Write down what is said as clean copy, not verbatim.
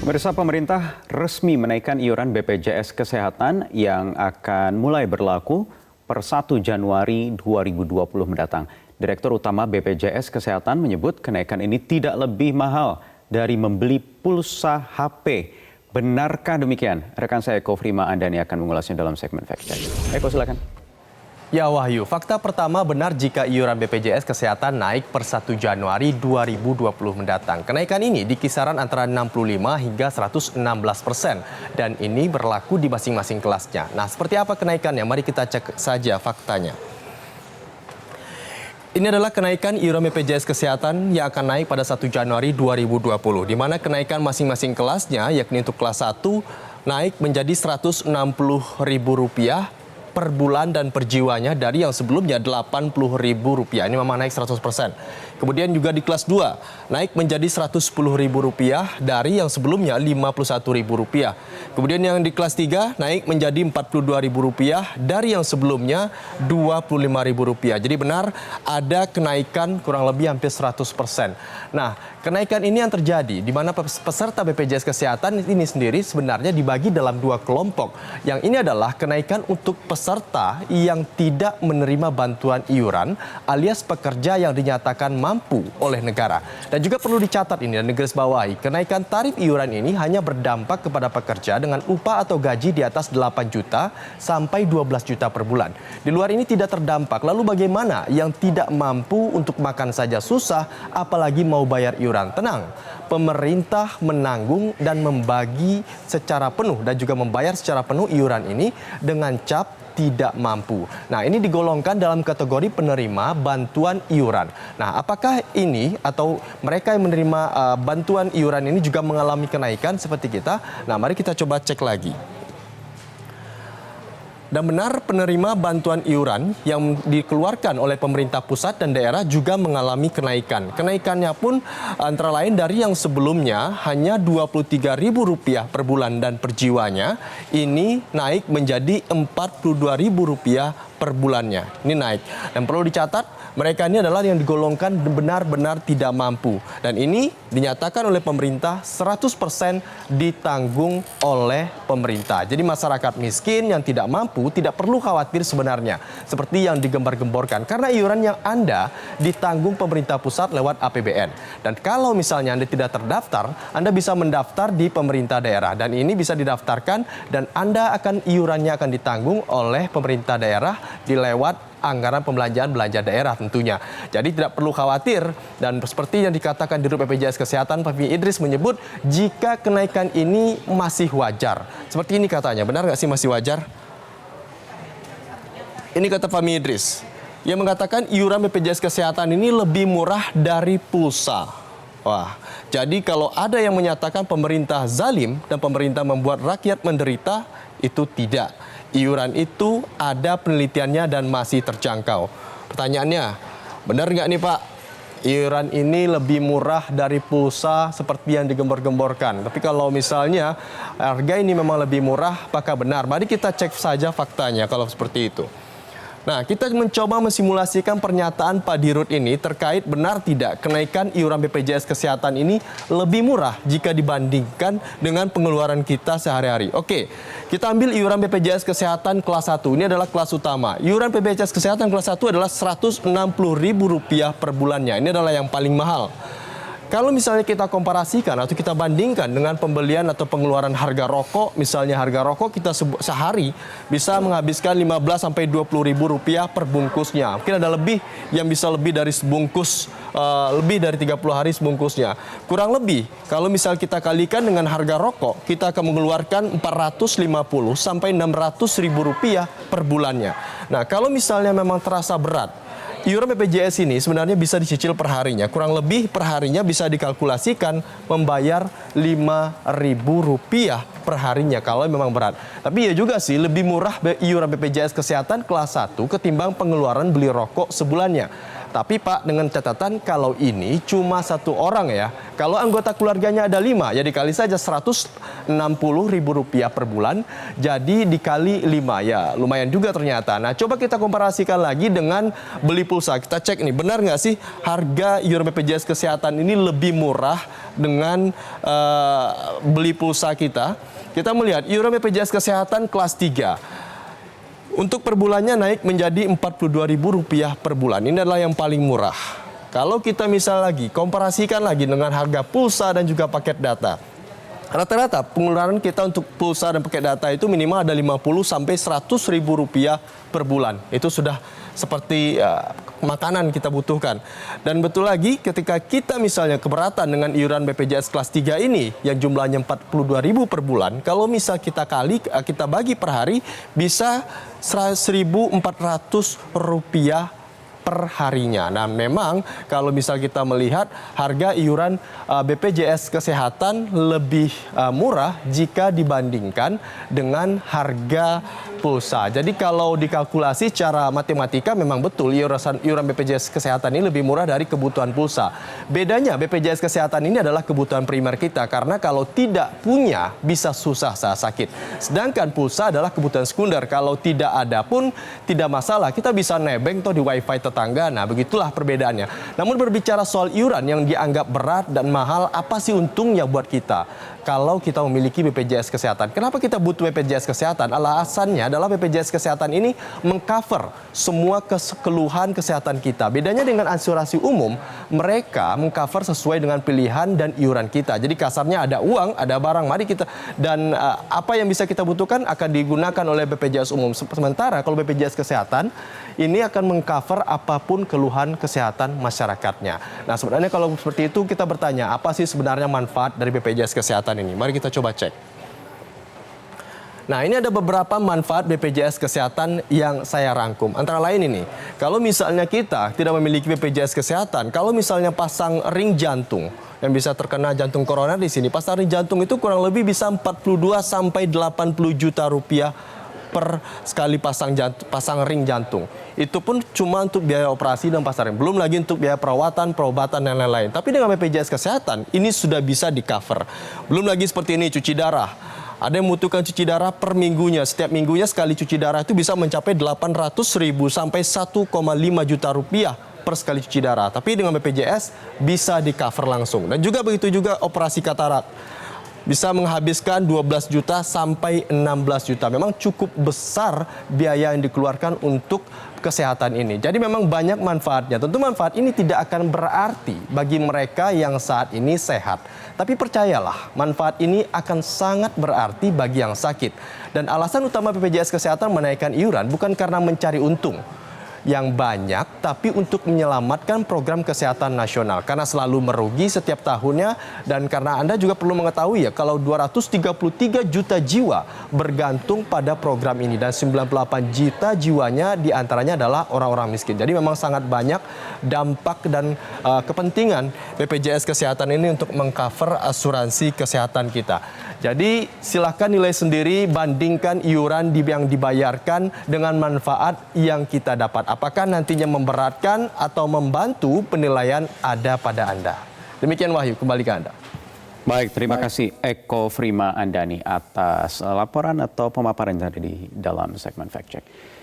Pemirsa, pemerintah resmi menaikkan iuran BPJS Kesehatan yang akan mulai berlaku per 1 Januari 2020 mendatang. Direktur Utama BPJS Kesehatan menyebut kenaikan ini tidak lebih mahal dari membeli pulsa HP. Benarkah demikian? Rekan saya Eko Frima Andani akan mengulasnya dalam segmen Fact Check. Eko, silakan. Ya Wahyu, fakta pertama benar jika iuran BPJS Kesehatan naik per 1 Januari 2020 mendatang. Kenaikan ini di kisaran antara 65 hingga 116%. Dan ini berlaku di masing-masing kelasnya. Nah, seperti apa kenaikannya? Mari kita cek saja faktanya. Ini adalah kenaikan iuran BPJS Kesehatan yang akan naik pada 1 Januari 2020. Di mana kenaikan masing-masing kelasnya, yakni untuk kelas 1 naik menjadi Rp160.000 per bulan dan per jiwanya dari yang sebelumnya Rp80.000. Ini memang naik 100%. Kemudian juga di kelas 2 naik menjadi Rp110.000 dari yang sebelumnya Rp51.000. Kemudian yang di kelas 3 naik menjadi Rp42.000 dari yang sebelumnya Rp25.000. Jadi benar ada kenaikan kurang lebih hampir 100%. Nah, kenaikan ini yang terjadi di mana peserta BPJS Kesehatan ini sendiri sebenarnya dibagi dalam dua kelompok. Yang ini adalah kenaikan untuk peserta yang tidak menerima bantuan iuran alias pekerja yang dinyatakan mampu oleh negara. Dan juga perlu dicatat ini dan digarisbawahi, kenaikan tarif iuran ini hanya berdampak kepada pekerja dengan upah atau gaji di atas 8 juta sampai 12 juta per bulan. Di luar ini tidak terdampak. Lalu bagaimana yang tidak mampu untuk makan saja susah, apalagi mau bayar iuran? Tenang, pemerintah menanggung dan membagi secara penuh dan juga membayar secara penuh iuran ini dengan cap tidak mampu. Nah, ini digolongkan dalam kategori penerima bantuan iuran. Nah, apakah ini atau mereka yang menerima bantuan iuran ini juga mengalami kenaikan seperti kita? Nah, mari kita coba cek lagi. Dan benar penerima bantuan iuran yang dikeluarkan oleh pemerintah pusat dan daerah juga mengalami kenaikan. Kenaikannya pun antara lain dari yang sebelumnya hanya Rp23.000 per bulan dan per jiwanya, ini naik menjadi Rp42.000 per bulannya. Ini naik. Dan perlu dicatat, mereka ini adalah yang digolongkan benar-benar tidak mampu. Dan ini dinyatakan oleh pemerintah 100% ditanggung oleh pemerintah. Jadi masyarakat miskin yang tidak mampu tidak perlu khawatir sebenarnya. Seperti yang digembar-gemborkan. Karena iuran yang Anda ditanggung pemerintah pusat lewat APBN. Dan kalau misalnya Anda tidak terdaftar, Anda bisa mendaftar di pemerintah daerah. Dan ini bisa didaftarkan dan Anda iurannya akan ditanggung oleh pemerintah daerah di lewat anggaran pembelanjaan belanja daerah tentunya. Jadi tidak perlu khawatir dan seperti yang dikatakan Dirut BPJS Kesehatan, Fahmi Idris menyebut jika kenaikan ini masih wajar. Seperti ini katanya, benar nggak sih masih wajar? Ini kata Fahmi Idris. Yang mengatakan iuran BPJS Kesehatan ini lebih murah dari pulsa. Wah, jadi kalau ada yang menyatakan pemerintah zalim dan pemerintah membuat rakyat menderita, itu tidak. Iuran itu ada penelitiannya dan masih terjangkau. Pertanyaannya, benar nggak nih Pak? Iuran ini lebih murah dari pulsa seperti yang digembor-gemborkan. Tapi kalau misalnya harga ini memang lebih murah, apakah benar? Mari kita cek saja faktanya kalau seperti itu. Nah, kita mencoba mensimulasikan pernyataan Pak Dirut ini terkait benar tidak kenaikan iuran BPJS Kesehatan ini lebih murah jika dibandingkan dengan pengeluaran kita sehari-hari. Oke, kita ambil iuran BPJS Kesehatan kelas 1. Ini adalah kelas utama. Iuran BPJS Kesehatan kelas 1 adalah Rp160.000 per bulannya. Ini adalah yang paling mahal. Kalau misalnya kita komparasikan atau kita bandingkan dengan pembelian atau pengeluaran harga rokok, misalnya harga rokok kita sehari bisa menghabiskan Rp15.000 sampai Rp20.000 per bungkusnya. Mungkin ada lebih yang bisa lebih dari sebungkus, lebih dari 30 hari sebungkusnya. Kurang lebih, kalau misal kita kalikan dengan harga rokok, kita akan mengeluarkan Rp450.000 sampai Rp600.000 per bulannya. Nah, kalau misalnya memang terasa berat, iuran BPJS ini sebenarnya bisa dicicil per harinya. Kurang lebih per harinya bisa dikalkulasikan membayar Rp5.000 per harinya kalau memang berat. Tapi ya juga sih lebih murah iuran BPJS Kesehatan kelas 1 ketimbang pengeluaran beli rokok sebulannya. Tapi Pak, dengan catatan kalau ini cuma satu orang ya, kalau anggota keluarganya ada 5, ya dikali saja Rp160.000 per bulan, jadi dikali 5, ya lumayan juga ternyata. Nah, coba kita komparasikan lagi dengan beli pulsa. Kita cek nih, benar nggak sih harga iuran BPJS Kesehatan ini lebih murah dengan beli pulsa kita? Kita melihat iuran BPJS Kesehatan kelas 3. Untuk per bulannya naik menjadi Rp42.000 per bulan. Ini adalah yang paling murah. Kalau kita misal lagi, komparasikan lagi dengan harga pulsa dan juga paket data. Rata-rata pengeluaran kita untuk pulsa dan paket data itu minimal ada 50 sampai 100 ribu rupiah per bulan. Itu sudah seperti makanan kita butuhkan. Dan betul lagi ketika kita misalnya keberatan dengan iuran BPJS kelas 3 ini yang jumlahnya 42.000 per bulan, kalau misal kita bagi per hari bisa Rp1.400 per harinya. Nah, memang kalau misal kita melihat harga iuran BPJS Kesehatan lebih murah jika dibandingkan dengan harga pulsa. Jadi kalau dikalkulasi secara matematika memang betul iuran BPJS Kesehatan ini lebih murah dari kebutuhan pulsa. Bedanya BPJS Kesehatan ini adalah kebutuhan primer kita karena kalau tidak punya bisa susah saat sakit. Sedangkan pulsa adalah kebutuhan sekunder. Kalau tidak ada pun tidak masalah. Kita bisa nebeng toh di wifi tetangga. Nah, begitulah perbedaannya. Namun berbicara soal iuran yang dianggap berat dan mahal, apa sih untungnya buat kita kalau kita memiliki BPJS Kesehatan? Kenapa kita butuh BPJS Kesehatan? Alasannya adalah BPJS Kesehatan ini mengcover semua keluhan kesehatan kita. Bedanya dengan asuransi umum, mereka mengcover sesuai dengan pilihan dan iuran kita. Jadi kasarnya ada uang, ada barang, mari kita dan apa yang bisa kita butuhkan akan digunakan oleh BPJS umum. Sementara kalau BPJS Kesehatan ini akan mengcover apapun keluhan kesehatan masyarakatnya. Nah, sebenarnya kalau seperti itu kita bertanya, apa sih sebenarnya manfaat dari BPJS Kesehatan ini? Mari kita coba cek. Nah, ini ada beberapa manfaat BPJS Kesehatan yang saya rangkum. Antara lain ini, kalau misalnya kita tidak memiliki BPJS Kesehatan, kalau misalnya pasang ring jantung yang bisa terkena jantung koroner di sini, pasang ring jantung itu kurang lebih bisa 42 sampai 80 juta rupiah per sekali pasang ring jantung. Itu pun cuma untuk biaya operasi dan pasang ring. Belum lagi untuk biaya perawatan, perobatan, dan lain-lain. Tapi dengan BPJS Kesehatan, ini sudah bisa di-cover. Belum lagi seperti ini, cuci darah. Ada yang membutuhkan cuci darah per minggunya. Setiap minggunya sekali cuci darah itu bisa mencapai 800.000 sampai 1,5 juta rupiah per sekali cuci darah. Tapi dengan BPJS bisa di-cover langsung. Dan juga begitu juga operasi katarak. Bisa menghabiskan 12 juta sampai 16 juta. Memang cukup besar biaya yang dikeluarkan untuk kesehatan ini. Jadi memang banyak manfaatnya. Tentu manfaat ini tidak akan berarti bagi mereka yang saat ini sehat. Tapi percayalah, manfaat ini akan sangat berarti bagi yang sakit. Dan alasan utama BPJS Kesehatan menaikkan iuran bukan karena mencari untung yang banyak, tapi untuk menyelamatkan program kesehatan nasional. Karena selalu merugi setiap tahunnya, dan karena Anda juga perlu mengetahui ya, kalau 233 juta jiwa bergantung pada program ini, dan 98 juta jiwanya diantaranya adalah orang-orang miskin. Jadi memang sangat banyak dampak dan kepentingan BPJS Kesehatan ini untuk mengcover asuransi kesehatan kita. Jadi silahkan nilai sendiri, bandingkan iuran yang dibayarkan dengan manfaat yang kita dapat. Apakah nantinya memberatkan atau membantu, penilaian ada pada Anda. Demikian Wahyu, kembali ke Anda. Baik, terima kasih Eko Frima Andani atas laporan atau pemaparan yang tadi di dalam segmen Fact Check.